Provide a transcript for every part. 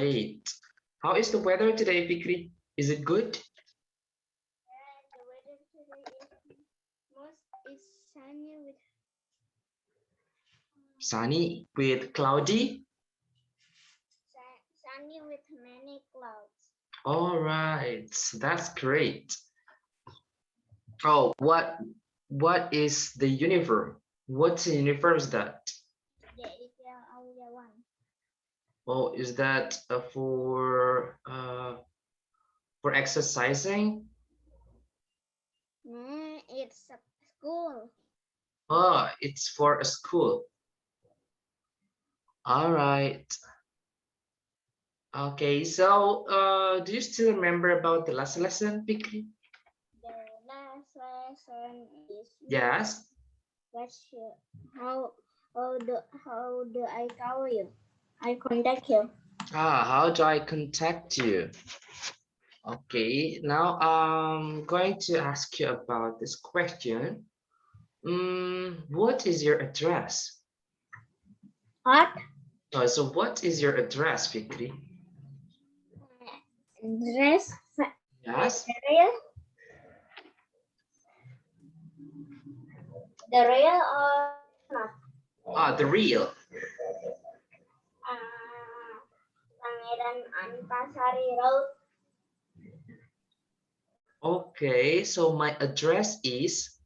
Great. How is the weather today, Fikri? Is it good? The weather today is sunny with Sunny with cloudy? many clouds. All right, that's great. Oh, what is the uniform? What's the uniform is that? The ideal one. Oh, is that for exercising? It's a school. Oh, it's for a school. All right. Okay, so do you still remember about the last lesson, Fikri? The last lesson is Yes. question. How how do I call you? I contact you. How do I contact you? Okay, now I'm going to ask you about this question. What is your address? What? So what is your address, Fikri? Dress. Yes. The real. The real or not? The real. Pangeran Antasari Road. Okay, so my address is.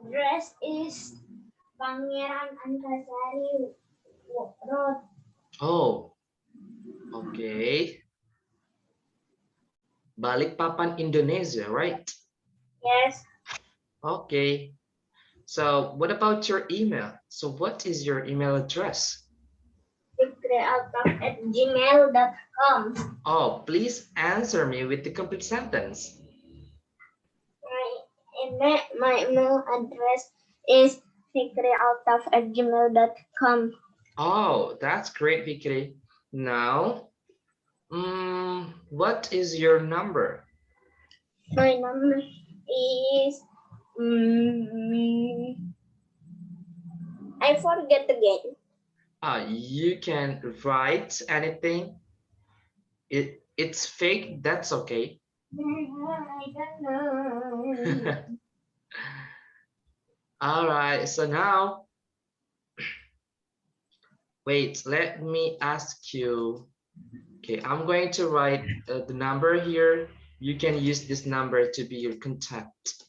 Dress is Pangeran Antasari Road. Oh, okay. Balikpapan, Indonesia, right? Yes. Okay. So what about your email? So what is your email address? Gmail.com. Oh, please answer me with the complete sentence. My email address is fikrialtaf@gmail.com. Oh, that's great, Fikri. Now, what is your number? My number is I forget again. You can write anything. It's fake, that's okay. I don't know. All right, so now, wait, let me ask you. Okay, I'm going to write the number here. You can use this number to be your contact.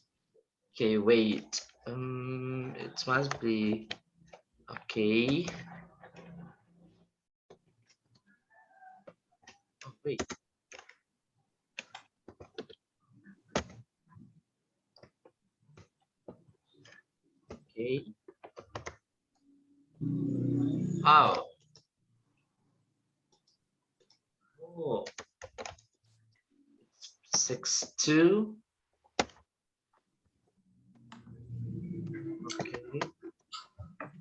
Okay, wait. It must be okay. Oh, wait. Okay. Oh. Oh. 62. Okay.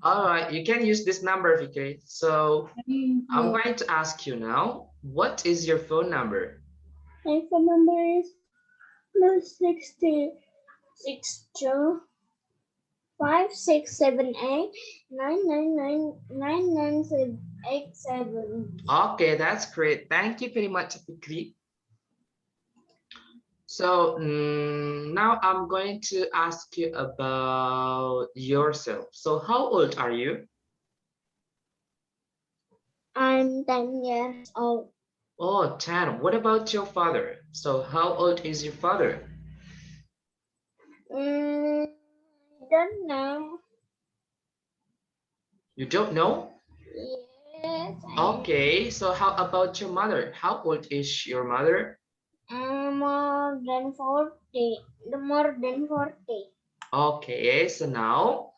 All right, you can use this number, okay? So I'm going to ask you now, what is your phone number? My phone number is +60 62 5678 999 99787. Okay, that's great. Thank you very much, Fikri. So now I'm going to ask you about yourself. So how old are you? I'm 10 years old. Oh, 10. What about your father? So how old is your father? I don't know. You don't know? Yes, Okay, so how about your mother? How old is your mother? more than 40. More than 40. Okay, so now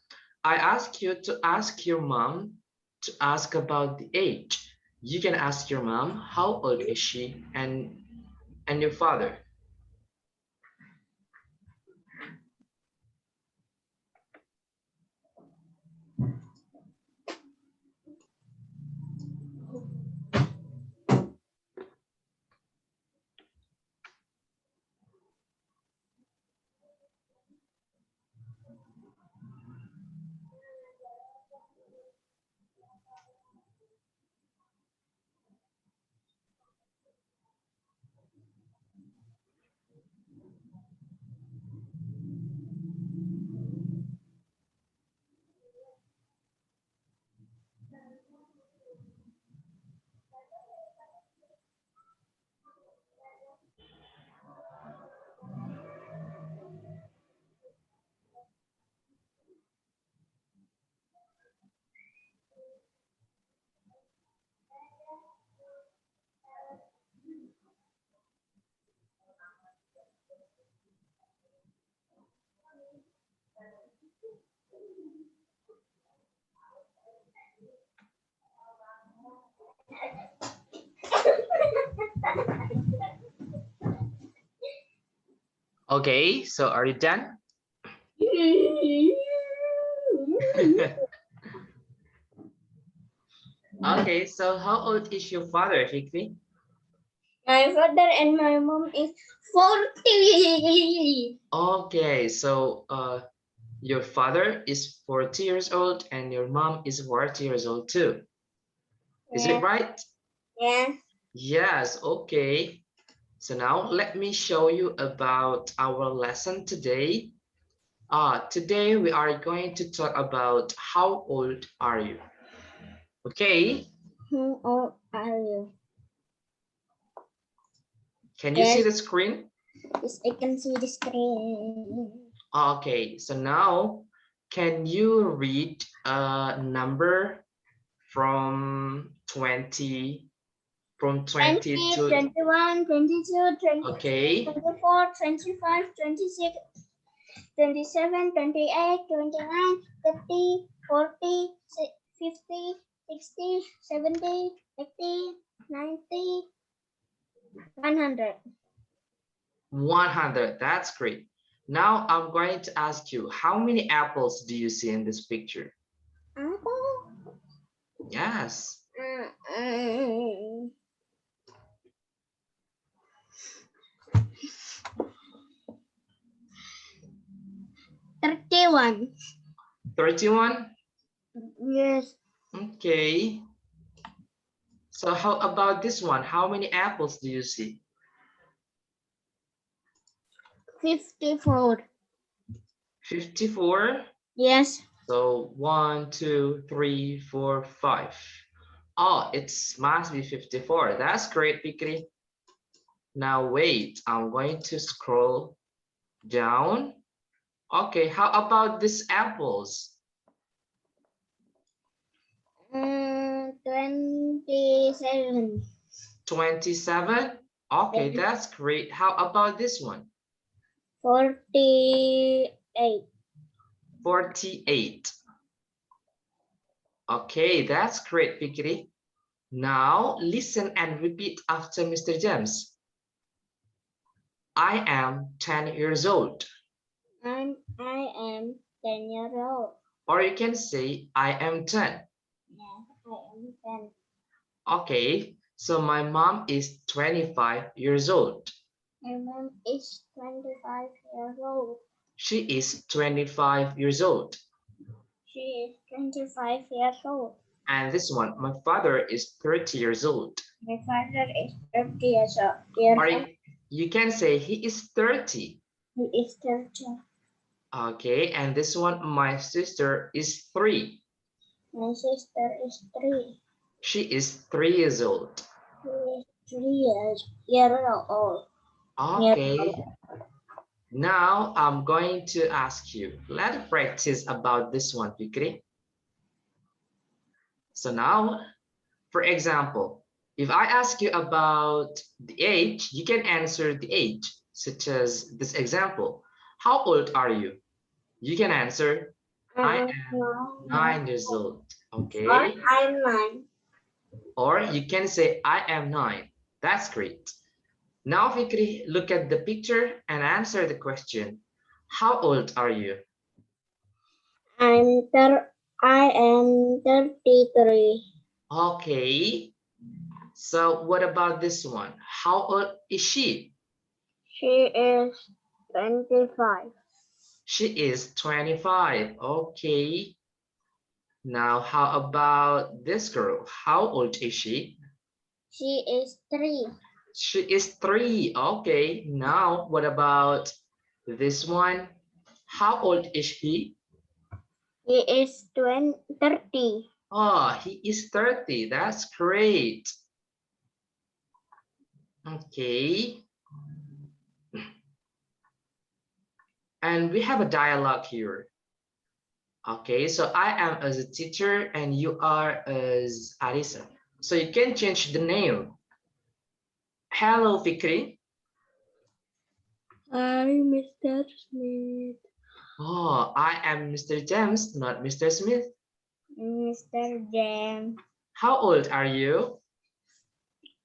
I ask you to ask your mom to ask about the age. You can ask your mom, how old is she? And your father. Okay, so are you done? Okay, so how old is your father, Fikri? My father and my mom is 40. Okay, so your father is 40 years old and your mom is 40 years old too. Is it Yeah. right? Yeah. Yes, okay. So now let me show you about our lesson today. Today we are going to talk about how old are you? Okay, How old are you? can you see Yes. the screen? Yes, I can see the screen. Okay, so now can you read a number from 20 20, to 21, 22, 23, okay, 24, 25, 26, 27, 28, 29, 30, 40, 50, 60, 70, 80, 90, 100. 100. That's great. Now I'm going to ask you, how many apples do you see in this picture? Apple? Yes. 31. 31? Yes. Okay. So how about this one? How many apples do you see? 54. 54? Yes. So 1, 2, 3, 4, 5. Oh, it must be 54. That's great, Fikri. Now wait, I'm going to scroll down. Okay, how about these apples? 27. 27? Okay, that's great. How about this one? 48. 48. Okay, that's great, Fikri. Now listen and repeat after Mr. James. I am 10 years old. I am 10 years old. Or you can say, I am 10. Yes, I am 10. Okay, so my mom is 25 years old. My mom is 25 years old. She is 25 years old. She is 25 years old. And this one, my father is 30 years old. My father is 30 years old. Or you can say he is 30. He is 30. Okay, and this one, my sister is 3. My sister is 3. She is 3 years old. She is 3 years old. Okay, now I'm going to ask you, let's practice about this one, Fikri. So now, for example, if I ask you about the age, you can answer the age, such as this example. How old are you? You can answer, I am 9 years old. Okay. I'm 9. Or you can say, I am 9. That's great. Now, Fikri, look at the picture and answer the question. How old are you? I am 33. Okay. So what about this one? How old is she? She is 25. She is 25. Okay. Now, how about this girl? How old is she? She is 3. She is 3. Okay. Now, what about this one? How old is he? He is 30. Oh, he is 30. That's great. Okay. And we have a dialogue here. Okay, so I am as a teacher and you are as Arisa. So you can change the name. Hello, Fikri. Hi, Mr. Smith. Oh, I am Mr. James, not Mr. Smith. Mr. James. How old are you?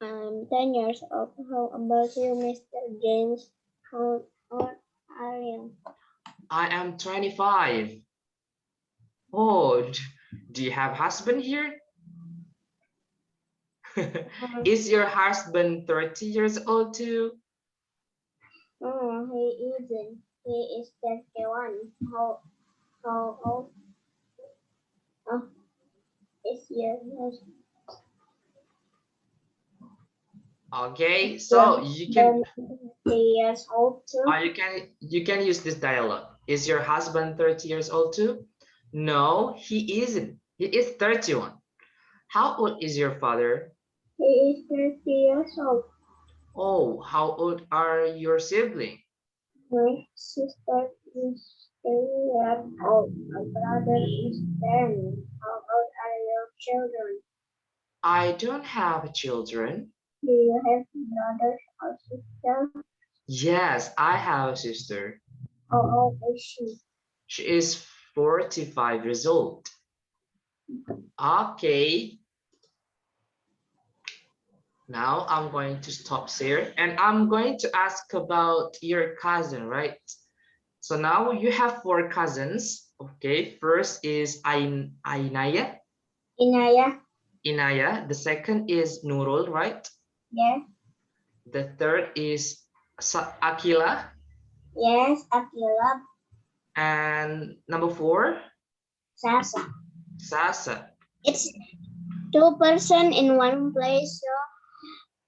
I'm 10 years old. How about you, Mr. James? How old you? I am 25. Oh, do you have husband here? Is your husband 30 years old too? No, he isn't. He is 31. How old is your husband? Okay, so you can 3 years old too. you can use this dialogue. Is your husband 30 years old too? No, he isn't. He is 31. How old is your father? He is 30 years old. Oh, how old are your siblings? My sister is 10 years old. My brother is 10. How old are your children? I don't have children. Do you have brothers or sisters? Yes, I have a sister. How old is she? She is 45 years old. Okay. Now I'm going to stop here and I'm going to ask about your cousin, right? So now you have 4 cousins. Okay, first is Ainaya. Inaya? Inaya. The second is Nurul, right? Yes. The third is Akila. Yes, Akila. And number 4, Sasa. Sasa. It's 2 person in one place, so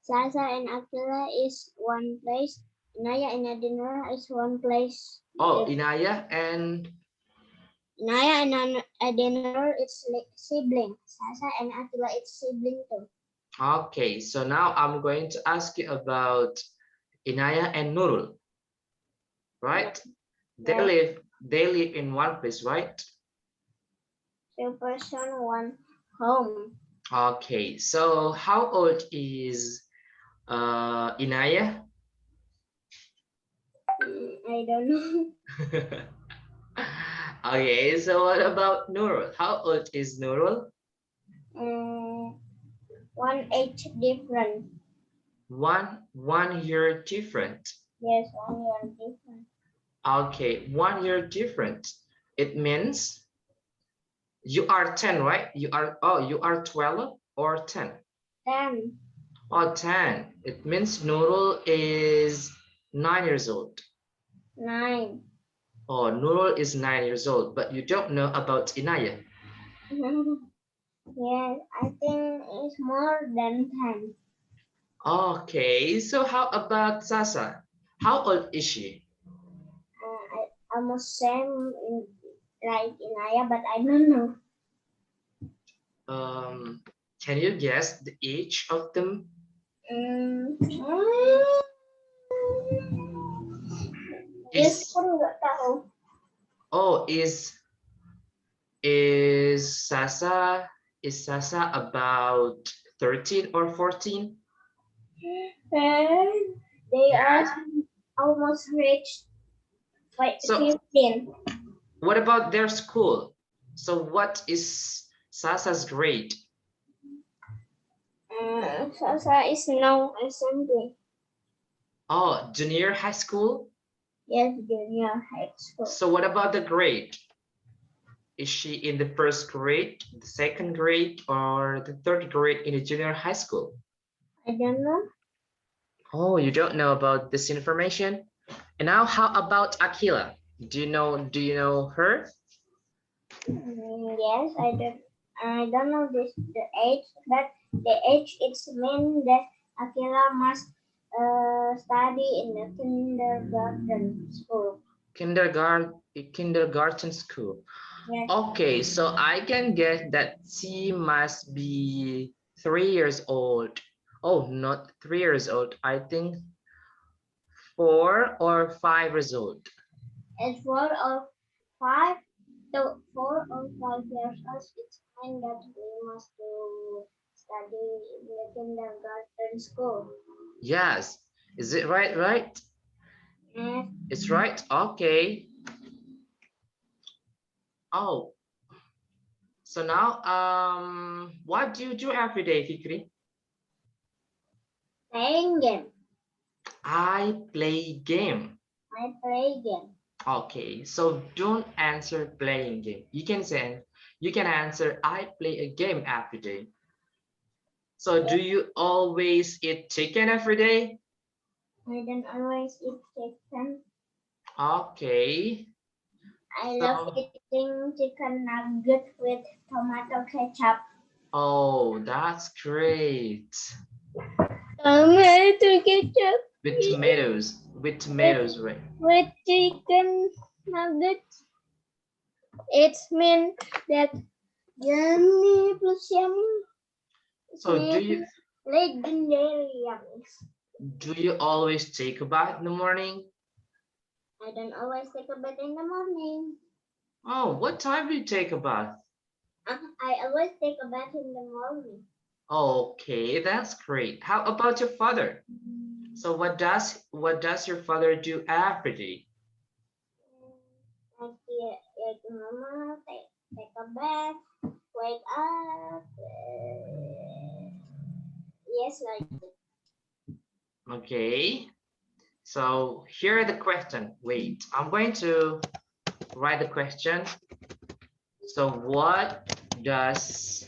Sasa and Akila is one place. Inaya and Adinara is one place. Oh, Inaya and Inaya and Adinara is sibling. Sasa and Akila is sibling too. okay, so now I'm going to ask you about Inaya and Nurul, right? Yes. They live in one place, right? 2 person, one home. Okay, so how old is Inaya? I don't know. Okay, so what about Nurul? How old is Nurul? 1 age different. One year different. Yes, 1 year different. Okay, 1 year different. It means you are 10, right? You are 12 or 10? 10. Oh, 10. It means Nurul is 9 years old. 9. Oh, Nurul is 9 years old, but you don't know about Inaya. Yes, I think it's more than 10. Okay, so how about Sasa? How old is she? Almost same like Inaya, but I don't know. Can you guess the age of them? Mm. Yes, Is pun nggak tahu. oh is Sasa about 13 or 14? And they are Yes. almost reached So 15. what about their school? So what is Sasa's grade? Sasa is now assembly. Oh, junior high school? Yes, junior high school. So what about the grade? Is she in the first grade, the second grade, or the third grade in the junior high school? I don't know. Oh, you don't know about this information? And now how about Akila? Do you know her? Yes, I don't know the age, but the age it's mean that Akira must study in the kindergarten school. Kindergarten school. Yes. Okay, so I can guess that she must be 3 years old. Oh, not 3 years old. I think 4 or 5 years old. At 4 or 5 to 4 or 5 years old, it's mean that we must to study in the kindergarten school. Yes. Is it right? Right? Yes. It's right. Okay. Oh, so now what do you do every day, Fikri? Playing game. I play game. I play game. Okay, so don't answer playing game. You can answer I play a game every day. So do Yes, you always eat chicken every day? I don't always eat chicken. Okay. I love So eating chicken nugget with tomato ketchup. oh, that's great. Tomato ketchup With with tomatoes, right? chicken nuggets. It's mean that yummy plus yummy. It's So mean legendary yummy. do you always take a bath in the morning? I don't always take a bath in the morning. Oh, what time do you take a bath? I always take a bath in the morning. Okay, that's great. How about your father? So what does your father do every day? Like mama, take a bath, wake up. Yes, like Okay. So here are the question. Wait, I'm going to write the question. So what does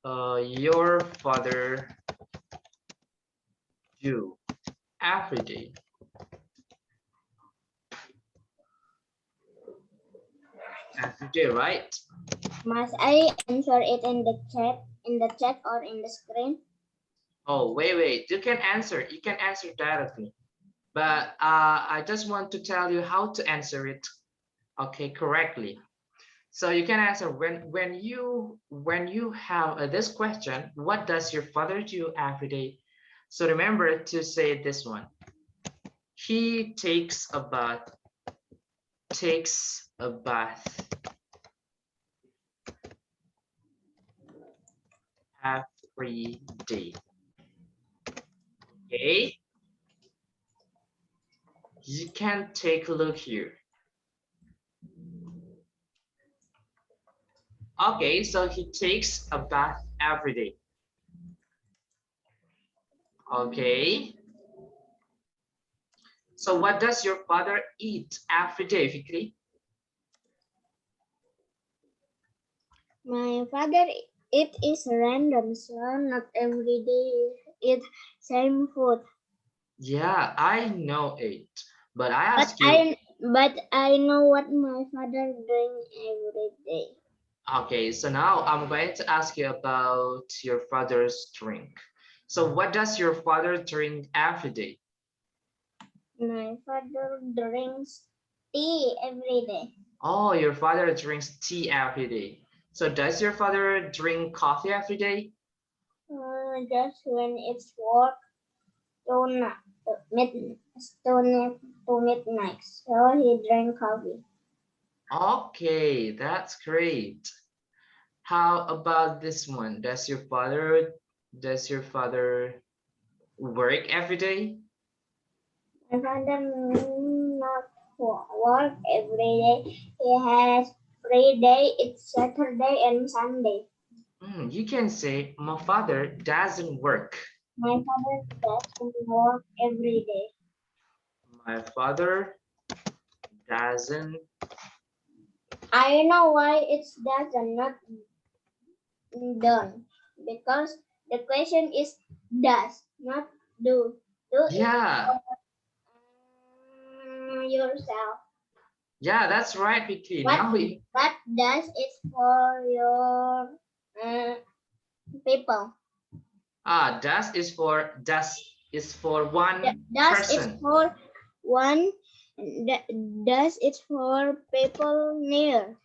your father do every day? Every day, right? must I answer it in the chat or in the screen? Oh, wait. You can answer. You can answer directly. But I just want to tell you how to answer it, okay, correctly. So you can answer when you have this question, what does your father do every day? So remember to say this one. He takes a bath every day. Okay, you can take a look here. Okay, so he takes a bath every day. Okay, so what does your father eat every day, Fikri? My father, it is random, so not every day eat same food. Yeah, I know it, but I But ask you. I know what my father doing every day. Okay, so now I'm going to ask you about your father's drink. So what does your father drink every day? My father drinks tea every day. Oh, your father drinks tea every day. So does your father drink coffee every day? Just when it's work to mid to midnight, so he drank coffee. Okay, that's great. How about this one? Does your father work every day? My father not work every day. He has free day. It's Saturday and Sunday. You can say my father doesn't work. My father doesn't work every day. My father doesn't. I know why it's doesn't not done because the question is does not do. Do it Yeah, yourself. yeah, that's right, Vicky. What Now we what does it for your uh, people? does is for one Does it's person. for one. Does it's for people near.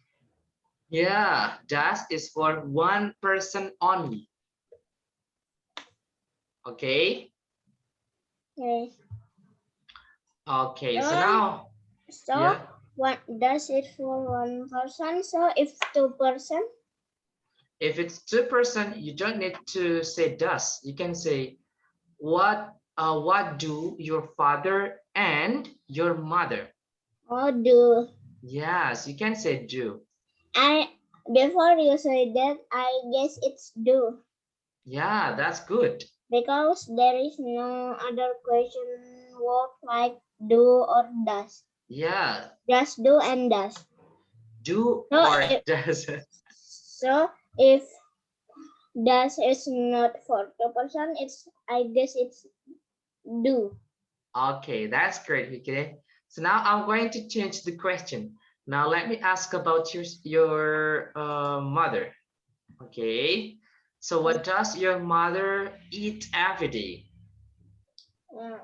Yeah, does is for one person only. Okay. Okay. Okay. So So now, so yeah. what does it for one person? So if two person. If it's two-person, you don't need to say does. You can say what do your father and your mother? Oh, do. Yes, you can say do. I before you say that, I guess it's do Yeah, that's good. because there is no other question work like do or does. Yeah. Just do and does. Do So or if, does. so if does is not for the person, I guess it's do. Okay, that's great, Vicky. So now I'm going to change the question. Now let me ask about your mother. Okay. So what does your mother eat every day? Uh,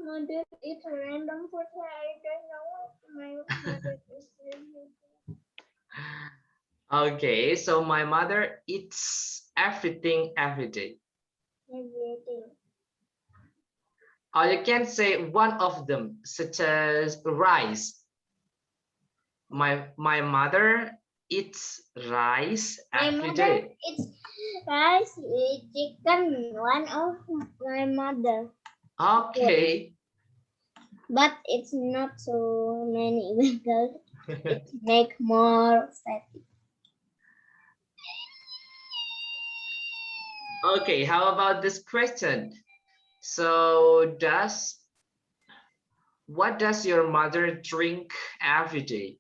Mother, it's random food. I don't know what my mother is doing. Okay, so my mother eats everything every day. Everything. Or you can say one of them, such as rice. My mother eats rice My every mother day. eats rice with chicken. One of my mother, Okay. but it's not so many because it make more fatty. Okay, how about this question? So what does your mother drink every day?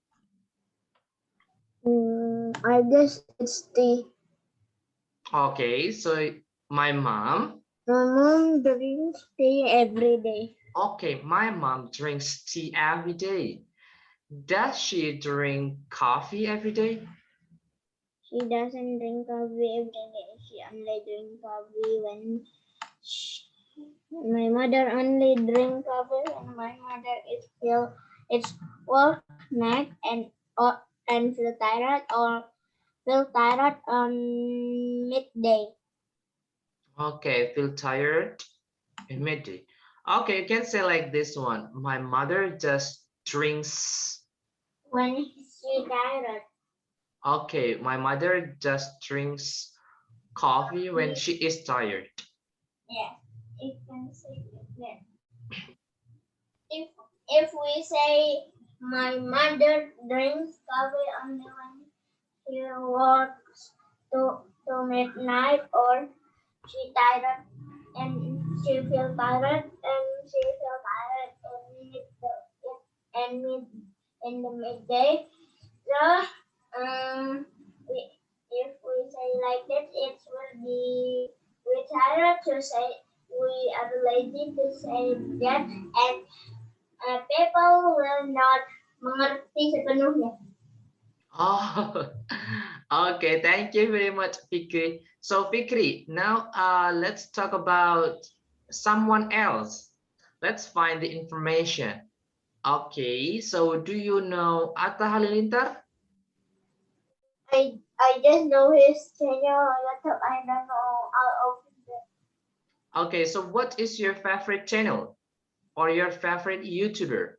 I guess it's tea. Okay, so my mom. My mom drinks tea every day. Okay, my mom drinks tea every day. Does she drink coffee every day? She doesn't drink coffee every day. She only drink coffee when my mother only drink coffee when my mother is feel it's work night and feel tired or feel tired on midday. Okay, feel tired in midday. Okay, you can say like this one. My mother just drinks. When she tired, Okay, my mother just drinks coffee when she is tired. yeah, it can say that. If if we say my mother drinks coffee only when she works to midnight or she tired and she feel tired and she feel tired and mid in the midday. So we, if we say like that, it will be we tired to say we are lazy to say that and people will not mengerti sepenuhnya. Oh, okay. Thank you very much, Fikri. So, Fikri, now let's talk about someone else. Let's find the information. Okay, so do you know Atta Halilintar? I just know his channel. I don't know all of them. Okay, so what is your favorite channel or your favorite YouTuber?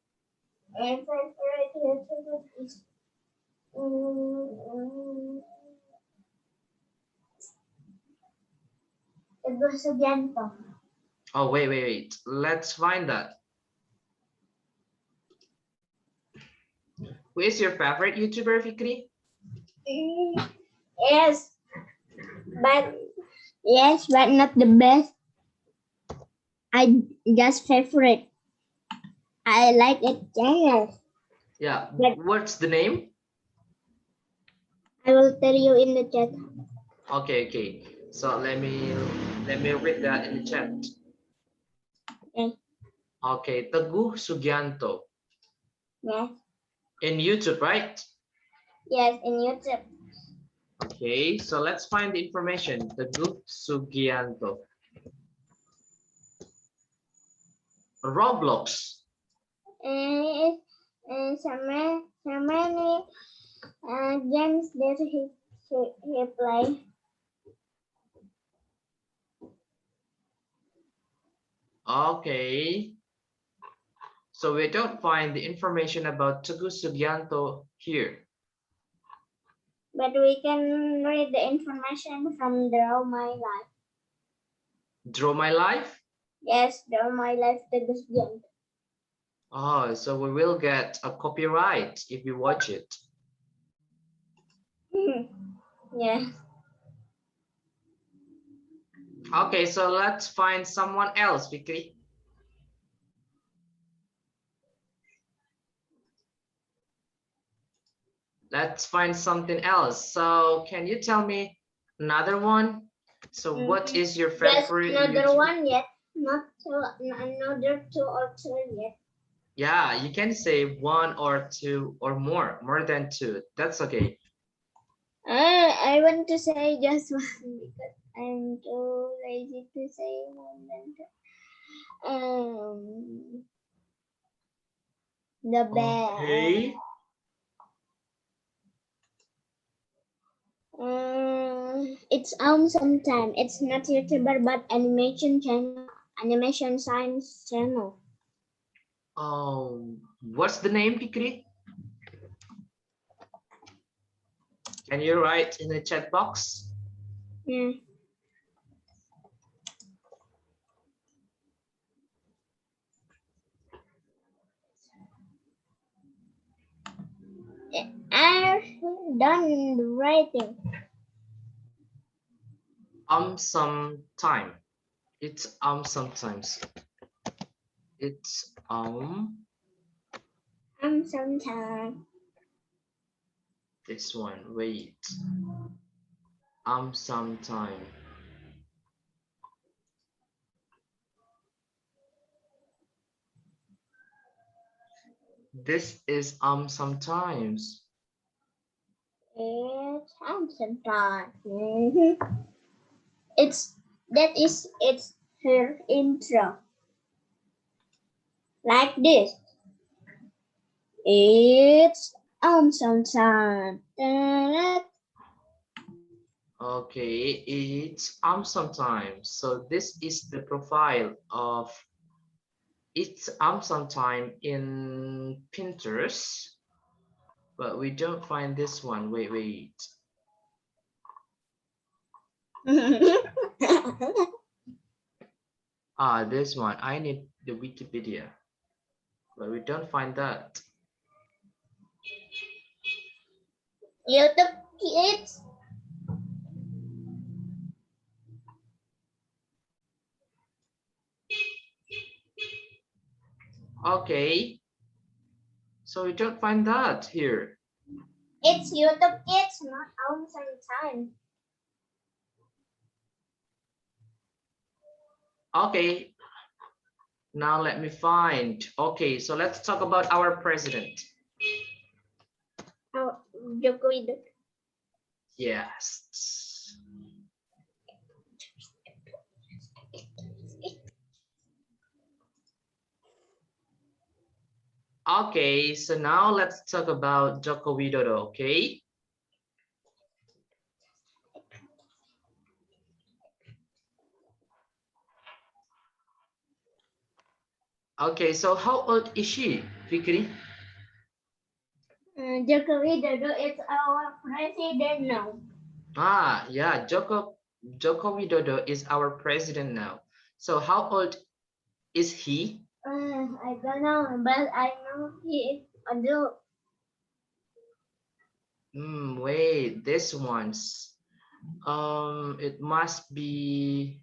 My favorite YouTuber is Teguh Sugianto. Oh, wait. Let's find that. Who is your favorite YouTuber, Fikri? Yes, but but not the best. I just favorite. I like it channel. Yeah, But what's the name? I will tell you in the chat. Okay. So let me read that in the chat. Okay. Okay, Teguh Sugianto Yes. in YouTube, right? Yes, in YouTube. Okay, so let's find the information. Teguh Sugianto. Roblox. So many games that he play. Okay. So we don't find the information about Teguh Sugianto here. But we can read the information from Draw My Life. Draw My Life? Yes, Draw My Life Teguh Sugianto. Oh, so we will get a copyright if we watch it. Yeah. Okay, so let's find someone else, Fikri. let's find something else. So can you tell me another one? So what is your There's favorite another YouTuber? one yet. Not two, another two or three yet. Yeah, you can say one or two or more than two. That's okay. I want to say just one because I'm too lazy to say more than two. The best. Okay. It's sometime. It's not YouTuber but animation channel, animation science channel. What's the name, Pikri? Can you write in the chat box? Yeah. I'm done writing. Sometime. It's sometimes. It's Sometime. this one. Wait. Sometime. This is sometimes. It's sometime. It's it's her intro. Like this. It's sometime. Okay, it's sometimes. So this is the profile of it's sometime in Pinterest, but we don't find this one. Wait. This one. I need the Wikipedia, but we don't find that. YouTube Kids. Okay, so we don't find that here. It's YouTube Kids, not sometime. Okay, now let me find. Okay, so let's talk about our president. Oh, Joko Widodo. Yes. Okay, so now let's talk about Joko Widodo, okay? Okay, so how old is she, Fikri? Joko Widodo is our president now. Yeah, Joko Widodo is our president now. So how old is he? I don't know, but I know he is adult. Wait, this one's it must be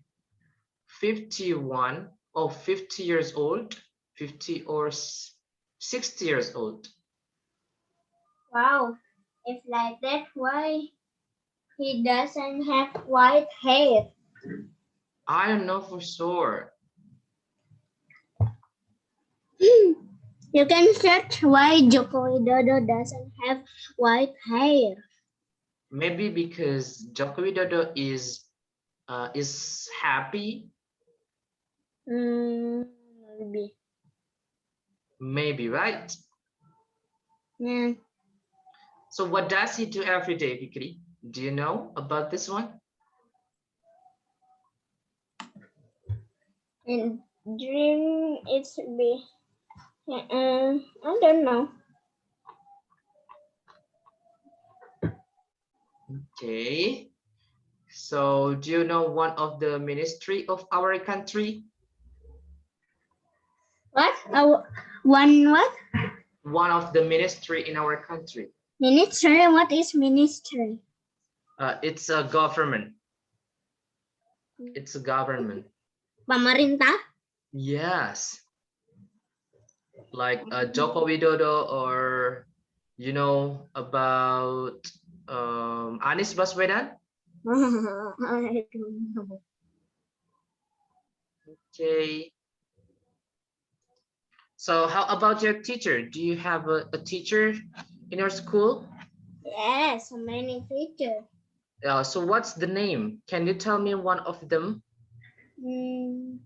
51 or 50 years old, 50 or 60 years old. Wow, if like that, why he doesn't have white hair? I don't know for sure. You can search why Joko Widodo doesn't have white hair. Maybe because Joko Widodo is happy. Maybe. Maybe, right? Yeah. So what does he do every day, Vikri? Do you know about this one? And dream it's be. I don't know. Okay. So do you know one of the ministry of our country? What? One what? One of the ministry in our country. Ministry? What is ministry? It's a government. It's a government. Pemerintah? Yes. Like Joko Widodo or You know about Anies Baswedan? I don't know. Okay. So how about your teacher? Do you have a teacher in your school? Yes, so many teachers. So what's the name? Can you tell me one of them? Hmm,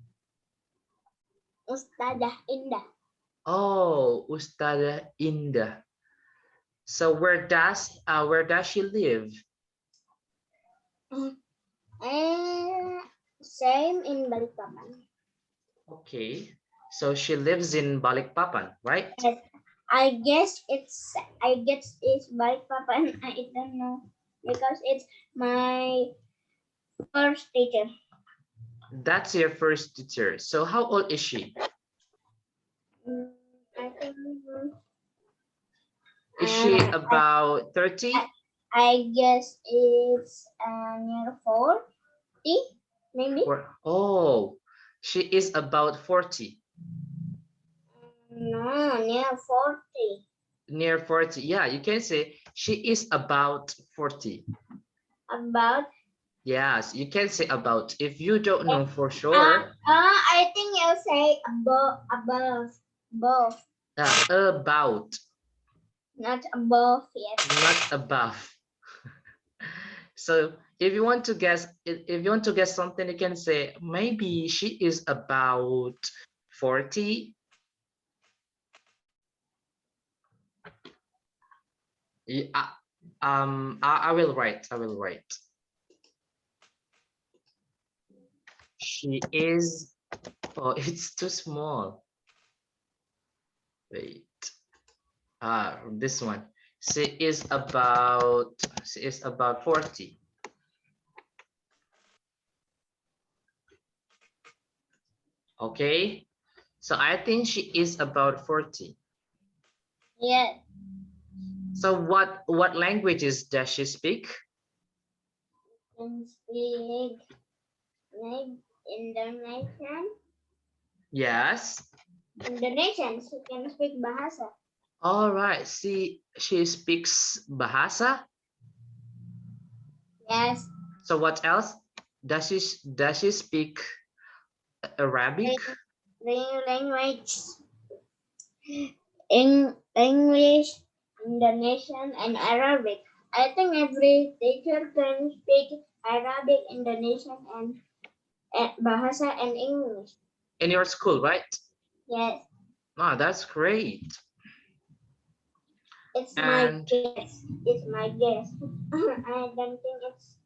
Ustadzah Indah. Oh, Ustada Indah. So where does she live? Same in Balikpapan. Okay. So she lives in Balikpapan, right? Yes, I guess it's Balikpapan. I don't know because it's my first teacher. That's your first teacher. So how old is she? I think Is she uh, I, about 30? I guess it's near 40, maybe. Or oh, she is about 40. No, near 40. Near 40. Yeah, you can say she is about 40. About Yes, you can say about. If you don't know for sure, I think you say above, about, not above. Yes. not above. So if you want to guess, if you want to guess something, you can say maybe she is about 40. Yeah, I will write. I will write. She is. Oh, it's too small. Wait. This one. She is about 40. Okay. So I think she is about 40. Yes. So what languages does she speak? Can speak like Indonesian. Yes. Indonesian. She can speak bahasa. All right. She speaks Bahasa. Yes. So what else? Does she speak Arabic? Language. English, Indonesian, and Arabic. I think every teacher can speak Arabic, Indonesian, and bahasa and English. In your school, right? Yes, Ah, that's great. it's my And guess. It's my guess. I don't think it's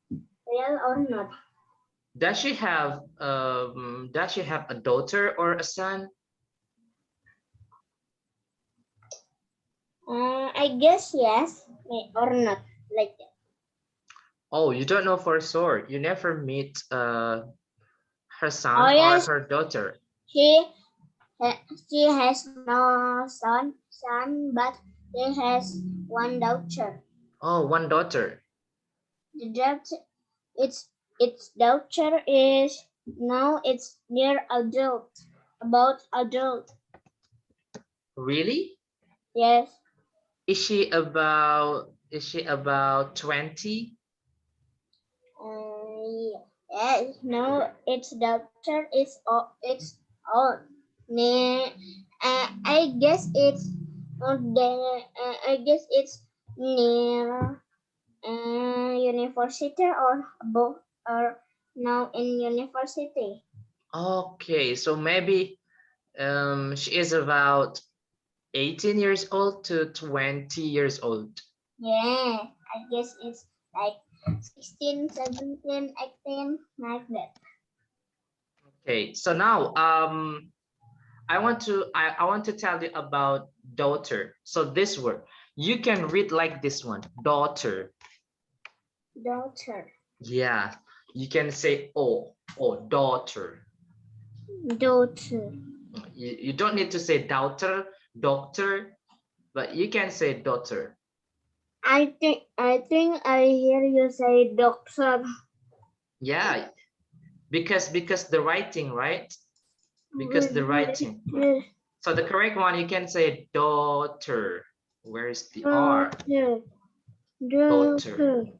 real or not. does she have a daughter or a son? I guess yes or not like that. Oh, you don't know for sure. You never meet her Oh son or yes, her daughter. she she has no son, but she has one daughter. Oh, one daughter. The daughter, its daughter is now it's near adult, about adult. Really? Yes. Is she about 20? Yes. No, its daughter is it's old. Ne, I guess it's I guess it's near university or above or now in university. Okay, so maybe she is about 18 years old to 20 years old. Yeah, I guess it's like 16, 17, 18, like that. Okay, so now I want to tell you about daughter. So this word, you can read like this one, daughter. Daughter. Yeah, you can say daughter. Daughter. You don't need to say doctor, but you can say daughter. I think I hear you say doctor. Yeah, because the writing, right? Because the writing. So the correct one, you can say daughter. Where is the R? Daughter.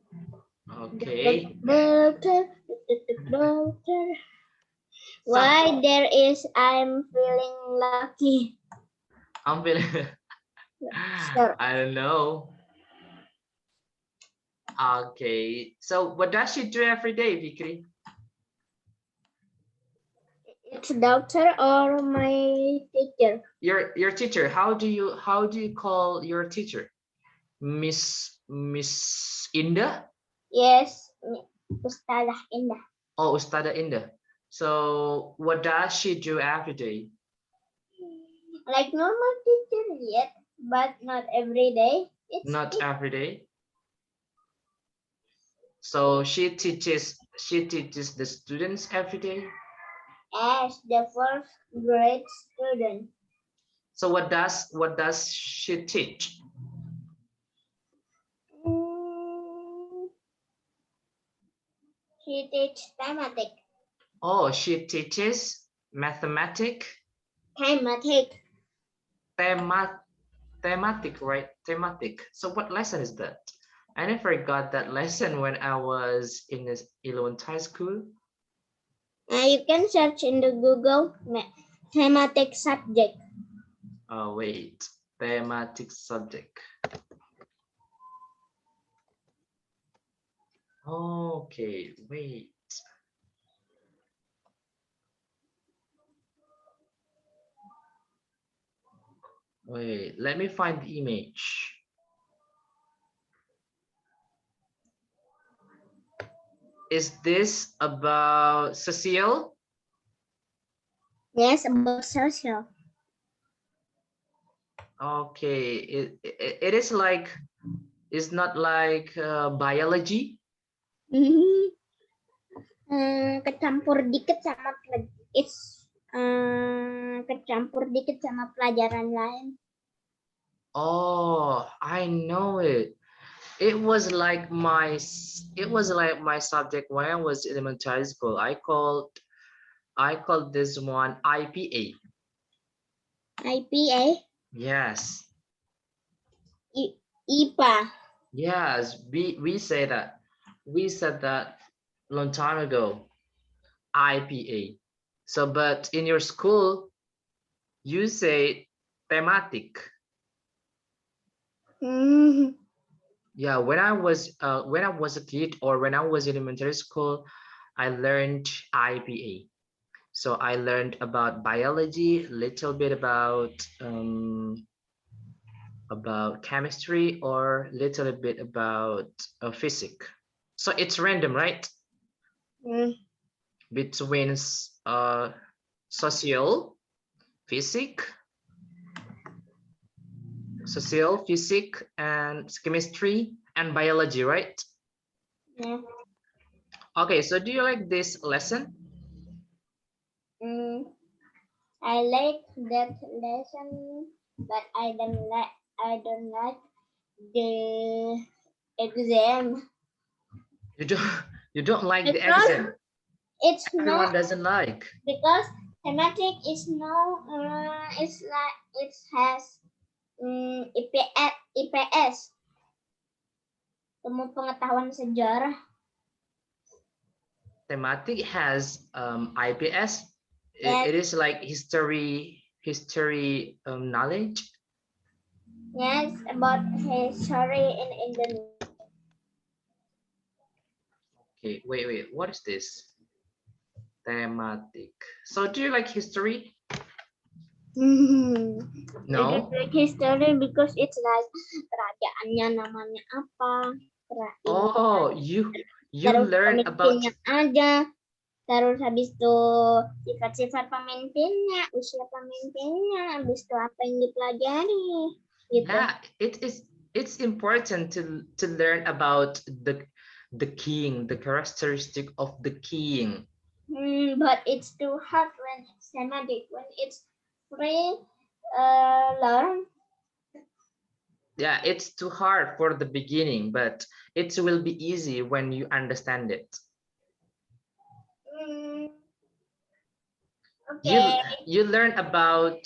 Okay. Doctor. Why there is I'm feeling lucky. I'm feeling. Sure. I don't know. Okay. So what does she do every day, Vikri? It's doctor or my teacher. Your teacher. How do you call your teacher? Miss Indah? Yes, Ustazah Indah. Oh, Ustada Indah. So what does she do every day? Like normal teacher yet, but not every day. Not every day. So she teaches the students every day. as the first grade student. So what does she teach? Mm, She teaches mathematics. Oh, she teaches mathematic, Mathematics. thematic, right? Thematic. So what lesson is that? I never got that lesson when I was in this elementary school. You can search in the Google thematic subject. Oh wait, thematic subject. Okay, wait. Wait, let me find the image. Is this about Cecile? Yes, about social. Okay, it is like, it's not like biology. Kecampur dikit sama kecampur dikit sama pelajaran lain. Oh, I know it. It was like my subject when I was in elementary school. I called this one IPA. IPA, Yes. IPA. Yes, we say that. We said that long time ago. IPA. So, but in your school, you say thematic. Yeah, when I was a kid, or when I was in elementary school, I learned IPA. So I learned about biology, a little bit about chemistry, or little bit about physics. So it's random, right? Between social, physics, and chemistry and biology, right? Yeah. Okay, so do you like this lesson? I like that lesson, but I don't like the exam. You don't like the Because exam. it's Everyone not doesn't like. because thematic is no it's like it has IPS temu pengetahuan sejarah. Thematic has IPS. Yes. It is like history knowledge. Yes, about history in Indonesia. Okay, wait, what is this? Thematic. So do you like history? I No. don't like history because it's like kerajaannya namanya apa, Oh, you terus learn about. pemimpinnya aja, terus habis itu sifat-sifat pemimpinnya, usia pemimpinnya, habis itu apa yang dipelajari, gitu. Yeah, it's important to learn about the king, the characteristic of the king. But it's too hard when it's thematic. When it's free, learn. Yeah, it's too hard for the beginning, but it will be easy when you understand it. Okay. You learn about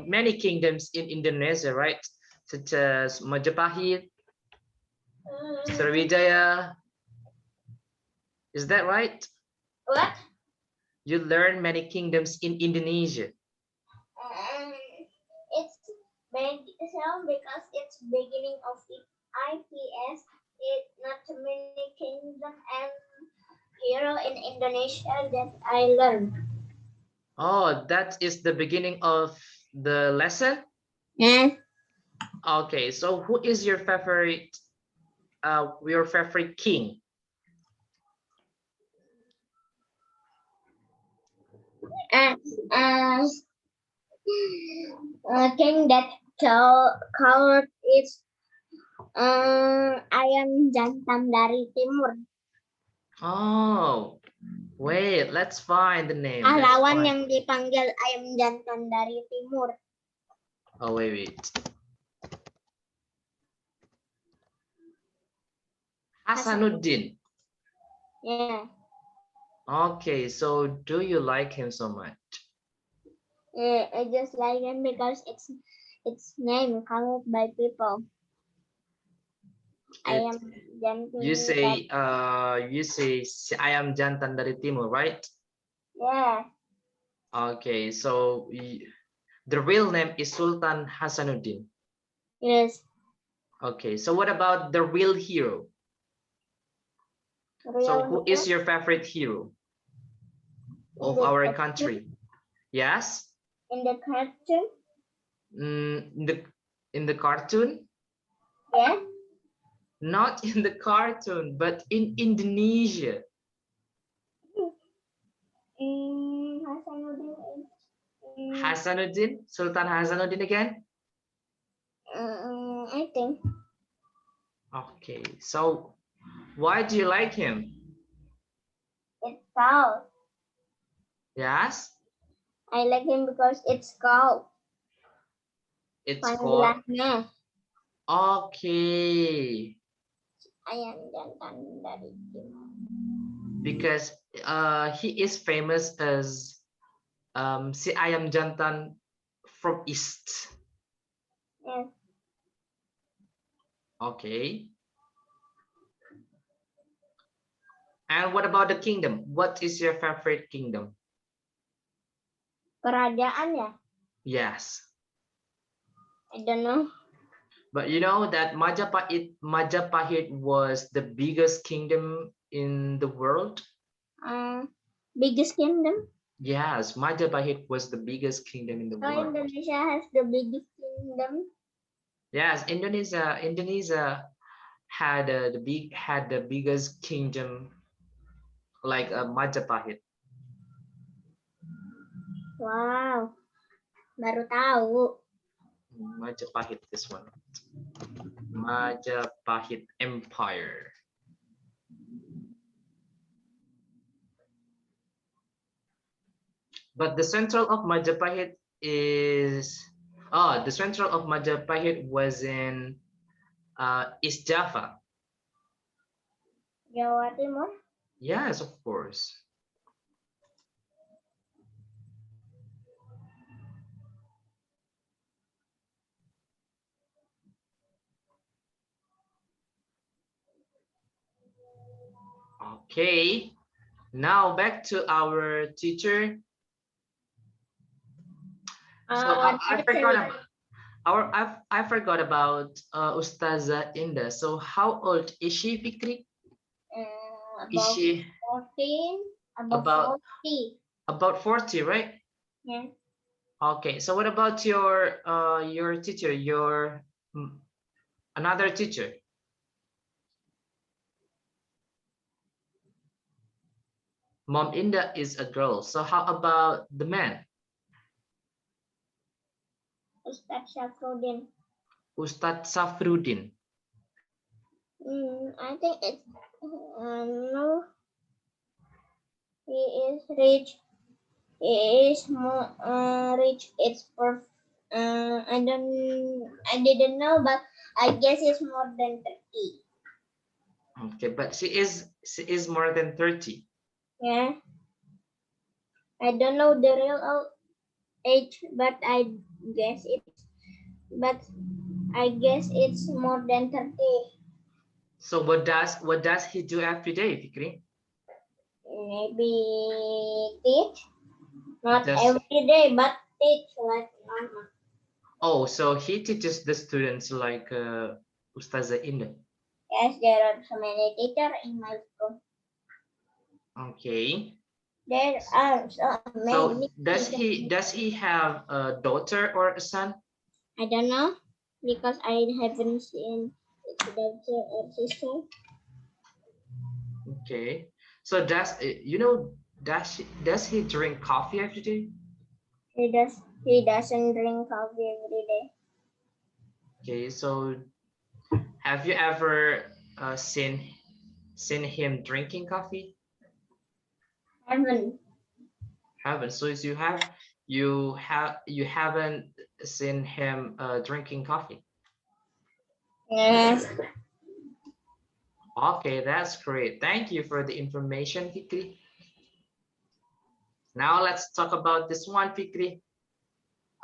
many kingdoms in Indonesia, right? such as Majapahit, Sriwijaya. Is that right? What? You learn many kingdoms in Indonesia. It's big so because it's beginning of the IPS. It's not too many kingdom and hero in Indonesia that I learned. Oh, that is the beginning of the lesson? Yes. Okay, so who is your favorite king? Uh, uh, king that called is ayam jantan dari timur. Oh, wait, let's find the name. Pahlawan yang dipanggil ayam jantan dari timur. Oh, wait. Hasanuddin. Yeah. Okay, so do you like him so much? Yeah, I just like him because it's name called by people. Ayam jantan. You say ayam jantan dari timur, right? Yeah. Okay, so the real name is Sultan Hasanuddin. Yes. Okay, so what about the real hero? So who is your favorite hero of our country? Yes? In the cartoon? In the cartoon? Yeah. Not in the cartoon, but in Indonesia. Hasanuddin? Sultan Hasanuddin again? I think. Okay, so why do you like him? It's cold. Yes? I like him because it's cold. It's called. Panggilannya Okay. ayam jantan dari timur. Because he is famous as si ayam jantan from East. Yes. Okay. And what about the kingdom? What is your favorite kingdom? Kerajaan ya? Yes. I don't know. But you know that Majapahit was the biggest kingdom in the world? Biggest kingdom? Yes, Majapahit was the biggest kingdom in the So world. Indonesia has the biggest kingdom? Yes, Indonesia had the biggest kingdom like Majapahit. Wow, baru tahu. Majapahit, this one. Majapahit Empire. But the central of Majapahit was in East Java. Jawa Timur? Yes, of course. Okay, now back to our teacher. So I forgot about Ustazah Indah. So how old is she, Fikri? Is About she 14, about 40. about 40, right? Yeah. Okay, so what about your teacher, another teacher? Mom Indah is a girl. So how about the man? Ustaz Syafruddin. Ustadz Safruddin. I think it's no. He is rich. He is more rich. It's for I didn't know, but I guess it's more than 30. Okay, but she is more than 30. Yeah. I don't know the real age, but I guess it's. But I guess it's more than 30. So what does he do every day, Fikri? Maybe teach. Not Does every day, but teach like normal. Oh, so he teaches the students like Ustazah Indah. Yes, there are so many teachers in my school. Okay. There are so many. So does he have a daughter or a son? I don't know because I haven't seen its daughter or sister. Okay. So does he drink coffee every day? He doesn't drink coffee every day. Okay. So have you ever seen him drinking coffee? Haven't. Haven't. So you haven't seen him drinking coffee. Yes. Okay, that's great. Thank you for the information, Fikri. Now let's talk about this one, Fikri.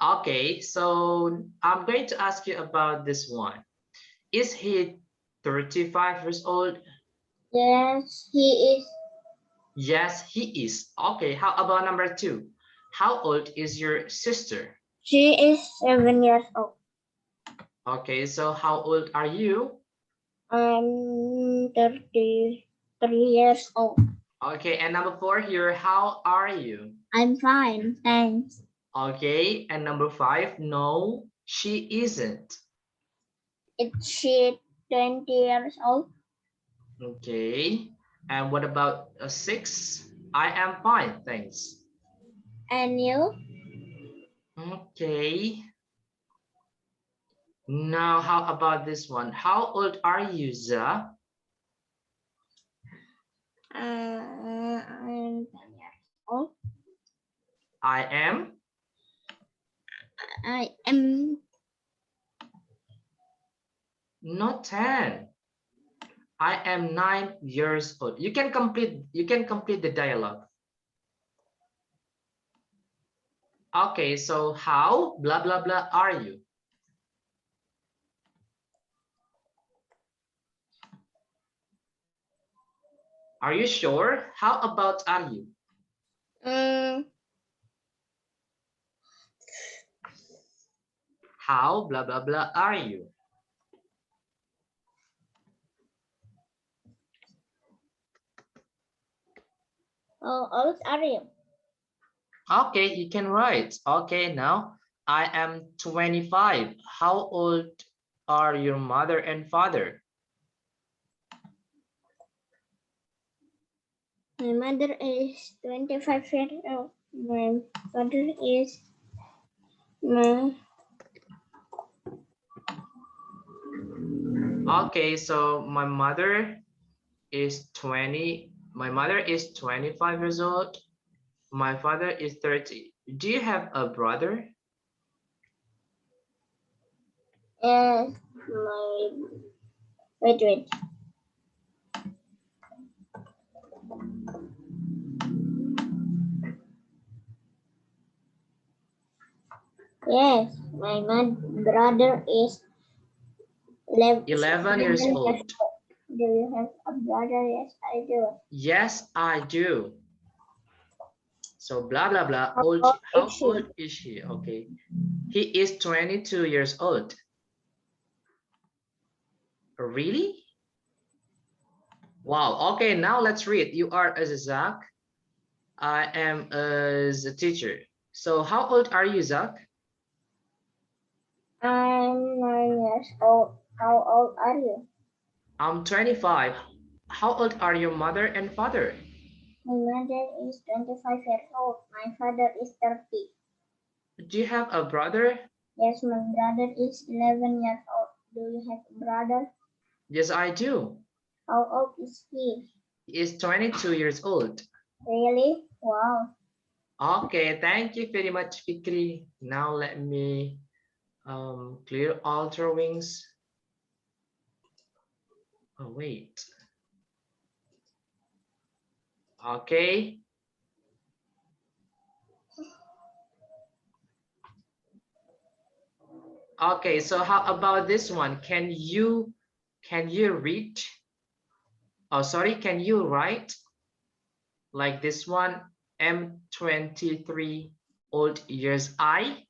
Okay, so I'm going to ask you about this one. Is he 35 years old? Yes, he is. Yes, he is. Okay, how about number two? How old is your sister? She is 7 years old. Okay, so how old are you? I'm 33 years old. Okay, and number four here, how are you? I'm fine, thanks. Okay, and number five, no, she isn't. It's she 20 years old. Okay, and what about a six? I am fine, thanks. And you? Okay, now how about this one? How old are you, Za? I'm 10 years old. I am I am not 10. I am 9 years old. You can complete the dialogue. Okay, so how blah blah blah are you? Are you sure? How about are you? um, How blah blah blah are you? how old are you? Okay, you can write. Okay, now I am 25. How old are your mother and father? My mother is 25 years old. My father is my Okay, so my mother is 25 years old. My father is 30. Do you have a brother? yes, my wait. Yes, my brother is 11 11 years years old. old. Do you have a brother? Yes, I do. Yes, I do. So blah blah blah. How old is How she? old is he? Okay. He is 22 years old. Really? Wow. Okay, now let's read. You are as a Zach. I am as a teacher. So how old are you, Zach? I'm 9 years old. How old are you? I'm 25. How old are your mother and father? My mother is 25 years old. My father is 30. Do you have a brother? Yes, my brother is 11 years old. Do you have a brother? Yes, I do. How old is he? He is 22 years old. Really? Wow. Okay, thank you very much, Fikri. Now let me clear all drawings. Oh, wait. Okay. Okay, so how about this one? Can you read? Oh, sorry, can you write like this one? I'm 23 old years I.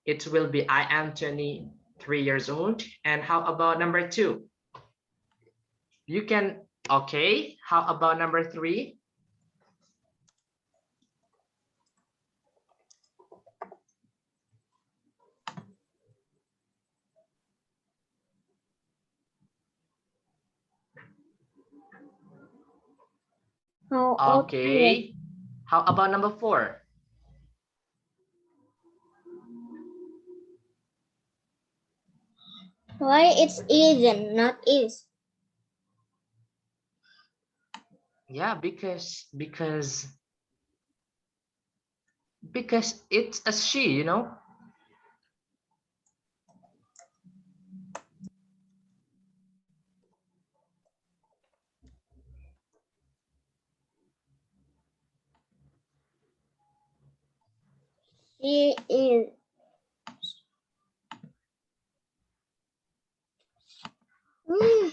It will be I am 23 years old. And how about number 2? You can, okay. How about number 3? How old are you? Okay. How about number 4? Why it's isn't, not is. Yeah, because it's a she, you know. She is. Hmm.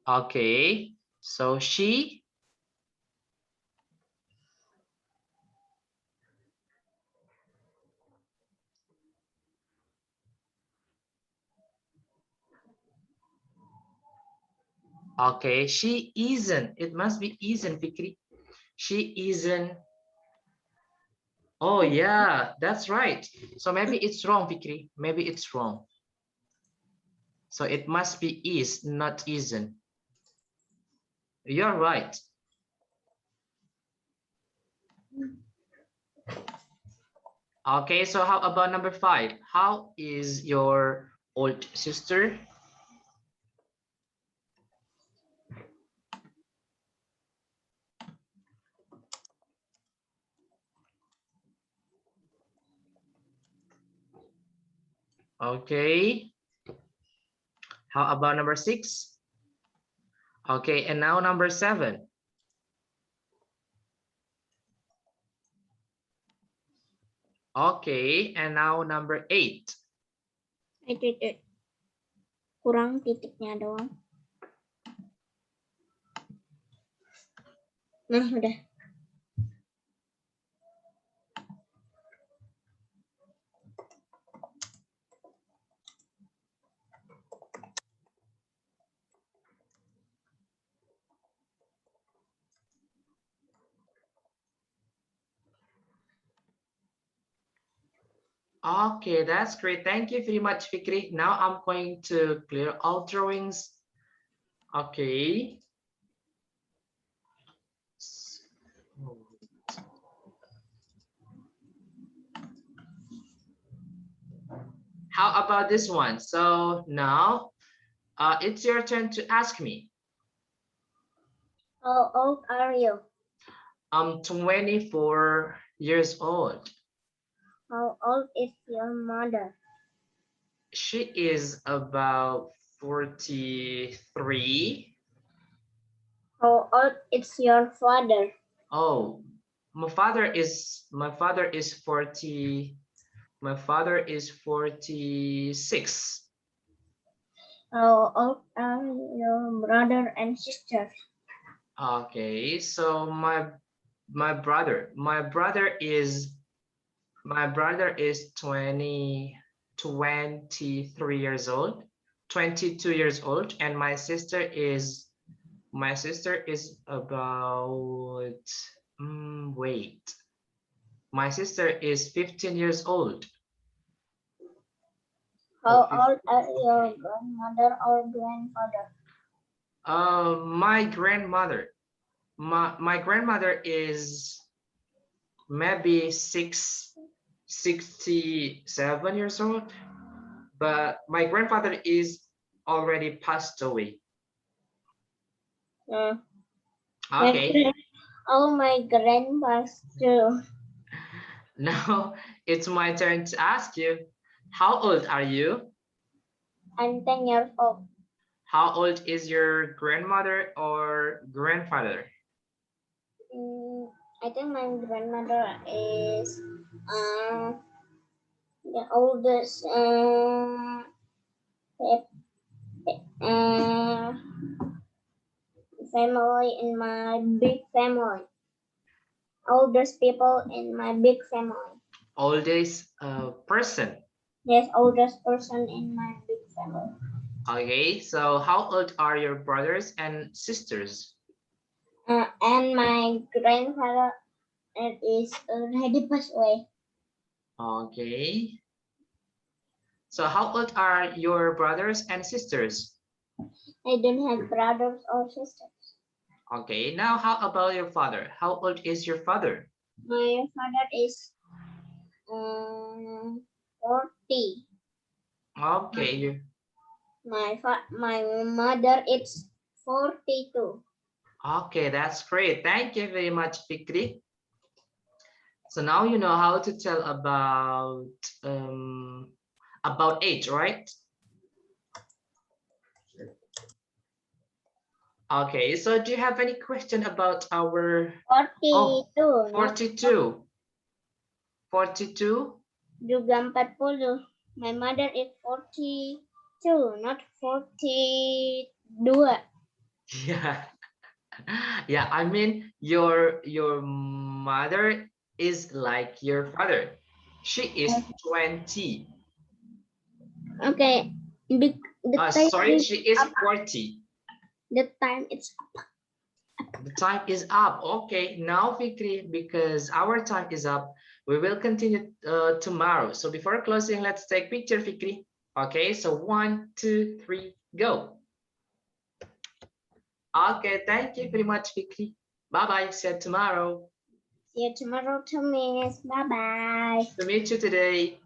Okay. So she, okay, she isn't. It must be isn't, Fikri. She isn't. Oh yeah, that's right. So maybe it's wrong, Fikri. Maybe it's wrong. So it must be is, not isn't. You're right. Okay, so how about number 5? How is your old sister? Okay. How about number 6? Okay, and now number 7. Okay, and now number 8. Wait. Kurang titiknya doang. Nah, udah. Okay, that's great. Thank you very much, Fikri. Now I'm going to clear all drawings. Okay. How about this one? So now it's your turn to ask me. How old are you? I'm 24 years old. How old is your mother? She is about 43. How old is your father? Oh, my father is 40. My father is 46. How old are your brother and sister? Okay, so my brother is 23 years old, 22 years old, and my sister is about wait. My sister is 15 years old. Oh, How old are your okay. grandmother or grandfather? My grandmother. My grandmother is maybe 67 years old, but my grandfather is already passed away. Uh, Okay, oh, my grandpa's too. now it's my turn to ask you, how old are you? I'm 10 years old. How old is your grandmother or grandfather? I think my grandmother is the oldest family in my big family. Oldest people in my big family. Oldest person. Yes, oldest person in my big family. Okay, so how old are your brothers and sisters? And my grandfather is already passed away. Okay. So how old are your brothers and sisters? I don't have brothers or sisters. Okay, now how about your father? How old is your father? My father is 40. Okay, My mother is 42. okay, that's great. Thank you very much, Fikri. So now you know how to tell about age, right? Okay, so do you have any question about our 42, 42? 42? juga 40. My mother is 42, not 42. Yeah. Yeah, I mean your mother is like your father. She is 20. Okay, the time Sorry, is she is up. 40. The time is The time is up. Okay, now Fikri, because our time is up, we will continue tomorrow. So before closing, let's take picture, Fikri. Okay, so 1, 2, 3, go. Okay, thank you very much, Fikri. Bye-bye. See you tomorrow. See you tomorrow to miss. Bye bye. To meet you today.